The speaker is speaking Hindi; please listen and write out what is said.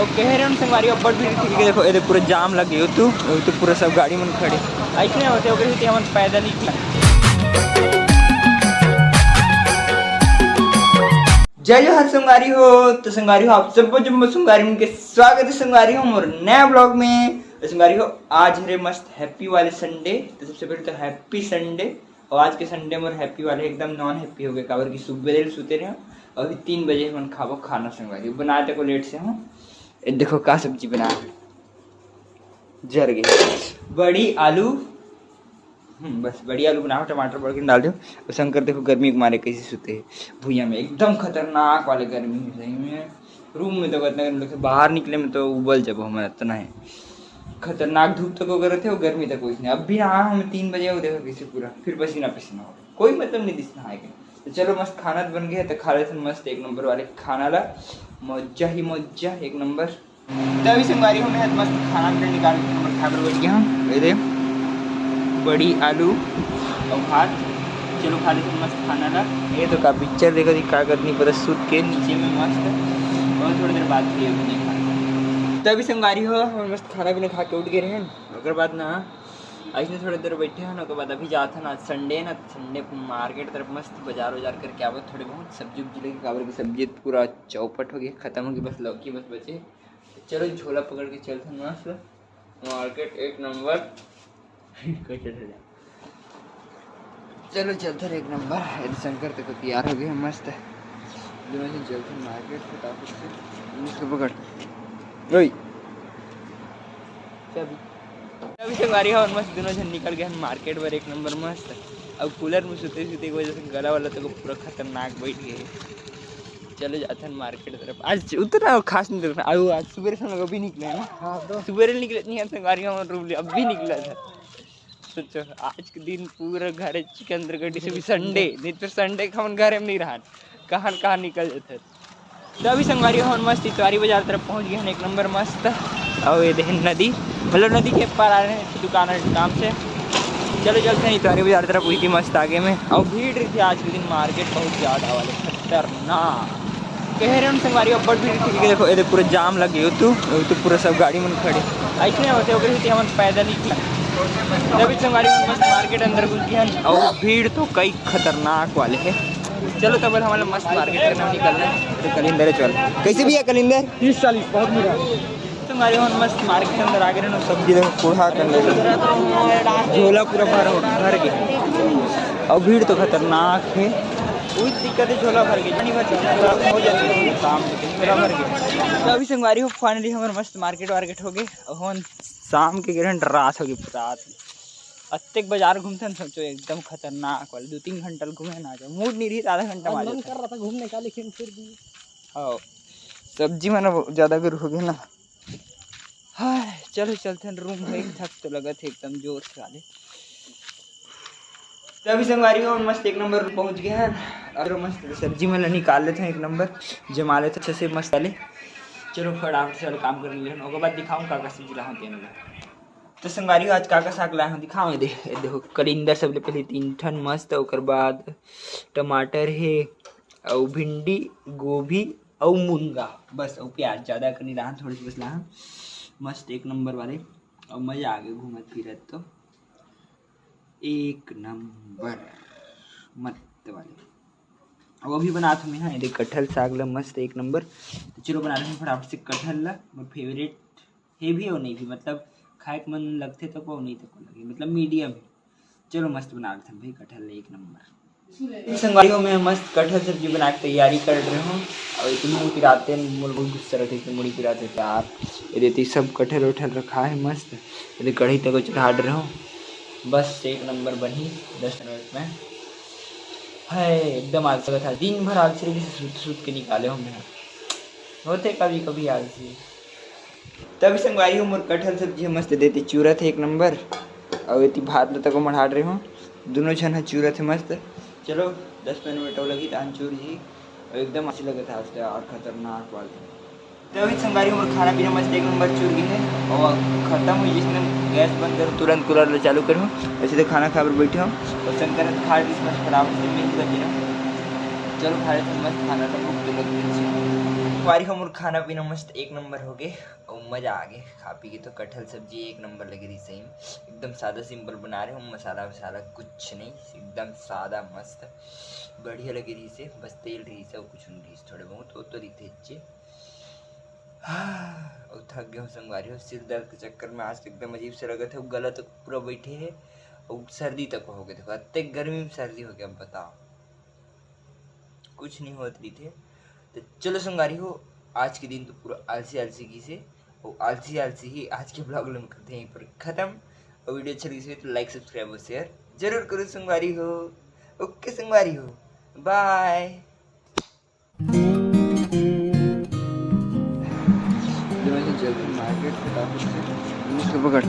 और कह रहे हैं संगवारी अब्बड़ भीड़ थी कि देखो ये पूरा जाम लगे हो तो पूरा सब गाड़ी में खड़े ऐसे होते होते हम पैदल ही जय जोहार संगवारी हो। तो संगवारी हो आप सबको जब संगवारी उनके स्वागत है संगवारी हो और नया ब्लॉग में। संगवारी हो आज है मस्त हैप्पी वाले संडे। तो सबसे पहले तो हैप्पी संडे। और आज के संडे में हैप्पी वाले एकदम नॉन हैप्पी हो गए काबर की सुबह सुते रहे अभी 3 बजे हम खाबो खाना संगवारी बनाते को लेट से हूँ। देखो का सब्जी बना जर गई बड़ी आलू बस बड़ी आलू बनाओ टमाटर बढ़ के डाल दो। और शंकर देखो गर्मी के मारे कैसे सोते हैं भूया में एकदम खतरनाक वाले गर्मी है सही में। रूम में तो इतना गर्मी बाहर निकले में तो उबल जब हमारा इतना है खतरनाक धूप तक वगैरह थे और गर्मी तक कुछ नहीं। अब भी हाँ हमें 3 बजे देखो कैसे पूरा फिर पसीना पसीना हो कोई मतलब नहीं दिखना है। तो चलो मस्त खाना बन गया तो खा लेते मस्त एक नंबर वाले खाना ला मौजा ही मौजा एक नंबर। तभी संगवारी हमने मस्त खाना भी निकाल के नंबर खा कर बैठ गया हम बड़ी आलू और भात। चलो खा लेते मस्त खाना ला। ये तो का पिक्चर देखो क्या करनी पता सूत के नीचे में मस्त और थोड़ी देर बाद फिर नहीं खा तभी संगवारी हो हम मस्त खाना पीना खा के उठ गए रहे ओकर बाद ना ऐसे थोड़ी देर बैठे हैं ना ओकर बाद अभी जाते हैं ना संडे ना संडे मार्केट तरफ मस्त बाजार वाजार करके आवे थोड़े बहुत सब्जी उब्जी लगी काबर की सब्जी पूरा चौपट हो गई खत्म हो गई बस लौकी बस बचे। चलो झोला पकड़ के चलते हैं मस्त मार्केट एक नंबर चलो चलते एक नंबर शंकर तक तैयार हो गए मस्त दोनों से चलते मार्केट फटाफट से पकड़ अभी संगवारी और मस्त दोनों जन निकल गए मार्केट पर एक नंबर मस्त। अब कूलर में सोते सोते की वजह से गला वाला तो पूरा खतरनाक बैठ गए। चलो जाते हैं मार्केट तरफ आज उतना खास नहीं देखना आज सुबह से अभी निकले हैं ना सुबह निकले नहीं संगवारी अब भी निकला था। सोचो आज के दिन पूरा घर के अंदर गड्डी से भी संडे नहीं तो संडे हम घर में नहीं रहा कहाँ निकल जाते। तो अभी संगवारी हम मस्त इतवारी बाजार तरफ पहुंच गए हैं एक नंबर मस्त। और ये देखें नदी मतलब नदी के पार आ रहे हैं दुकान काम से। चलो चलते हैं इतवारी बाजार तरफ हुई थी मस्त आगे में और भीड़ रही थी आज के दिन मार्केट बहुत ज़्यादा वाले खतरनाक कह रहे हैं संगवारी अब्बड़ भीड़ थी कि देखो ये पूरा जाम लगे हो तो पूरा सब गाड़ी में खड़े ऐसे होते होते हम पैदल ही तभी संगवारी मस्त मार्केट अंदर घुस गया और भीड़ तो कई खतरनाक वाले है। चलो तब हमारा मस्त मार्केट करना निकलना है तो कलिंदर चल कैसे भी है कलिंदर 30-40 बहुत मिला तुम्हारे मस्त मार्केट के अंदर आ गए ना सब्जी देखो कूड़ा करने झोला पूरा भर गया और भीड़ तो खतरनाक है कोई दिक्कत है झोला भर गई नहीं भर हो जाती है काम झोला भर गया। तो अभी संगवारी हो फाइनली हमारे मस्त मार्केट वार्केट हो गए और शाम के ग्रहण रात हो गई रात अत्तेक बाजार घूमते हैं सोचो एकदम खतरनाक वाले 2-3 घंटा घूमे ना जाओ मूड नहीं रही आधा घंटा मन कर रहा था घूमने का लेकिन फिर भी हाँ सब्जी मैंने ज़्यादा कर हो गया ना। हाँ चलो चलते हैं रूम में थक तो लगा थे एकदम जोर से वाले। तो अभी संगवारी हो मस्त एक नंबर पहुंच गया है और मस्त सब्जी में निकाल लेते हैं एक नंबर जमा लेते अच्छे से मस्त वाले। चलो फटाफट से काम कर लेते उसके बाद दिखाऊँ का सब्जी ला देने तो संगवारी आज का साग लाए हूँ दिखाओ देखो कलिंदर सबले पहले 3 ठन मस्त ओकर बाद टमाटर है और भिंडी गोभी और मूंगा बस और प्याज ज़्यादा करनी रहा थोड़ी सी बस ला मस्त एक नंबर वाले और मज़ा आ गया घूमत फिरत तो एक नंबर मस्त वाले। और अभी बनाते हमें हाँ देख कटहल साग ला मस्त एक नंबर। तो चलो बना रहे हैं फटाफट से कटहल ला मेरा फेवरेट है भी और नहीं भी मतलब खाए के मन लगते तो को नहीं तो को लगे मतलब मीडियम है। चलो मस्त बना लेते हैं भाई कटहल एक नंबर। संगवारी में मस्त कटहल सब्जी बना के तैयारी कर रहे हूँ और इतनी मुड़ी पिराते हैं बहुत गुस्सा रहते इतनी मुड़ी पिराते यार ये देती सब कटहल उठल रखा है मस्त यदि कढ़ी तक चढ़ा रहे हूँ बस एक नंबर बनी 10 मिनट में है एकदम आलसी था दिन भर आलसी रही से सूत के निकाले हमने होते कभी कभी आलसी। तभी संगवारी हूँ मोर कटहल सब्जी मस्त देती चूरा थे एक नंबर और ये भात तक मढ़ा रहे हूँ दोनों जन है चूरा थे मस्त। चलो 10 मिनट लगी तान चूर जी और एकदम अच्छी लगा था उससे और खतरनाक वाले। तभी संगवारी मोर खाना पीना मस्त एक नंबर चूर गई है और ख़त्म हुई जिसने गैस बंद करूँ तुरंत कूलर चालू करूँ ऐसे तो खाना खा कर बैठे हूँ और शंकर खा रही मस्त फटाफट से मिल कर चलो खा रहे थे मस्त खाना तो भूख तो लगती है। संगवारी हम और खाना पीना मस्त एक नंबर हो गए और मजा आ गया खा पी के। तो कटहल सब्जी एक नंबर लग रही सही में, एकदम सादा सिंपल बना रहे हम, मसाला वसाला कुछ नहीं, एकदम सादा मस्त बढ़िया लगी रही से। बस तेल रही से और कुछ नहीं रही थोड़े बहुत वो तो रही थे अच्छे। और थक गए संगवारी हो, सिर दर्द के चक्कर में आज एकदम अजीब से लगे थे, गला तक पूरा बैठे है और सर्दी तक हो गए। देखो इतने गर्मी में सर्दी हो गया, अब बताओ कुछ नहीं होती थे। तो चलो संगवारी हो, आज के दिन तो पूरा आलसी आलसी की से और आलसी आलसी ही आज के ब्लॉग में करते हैं पर खत्म। और वीडियो अच्छा लगी तो लाइक सब्सक्राइब और शेयर जरूर करो संगवारी हो। ओके संगवारी हो, बाय। मार्केट पकड़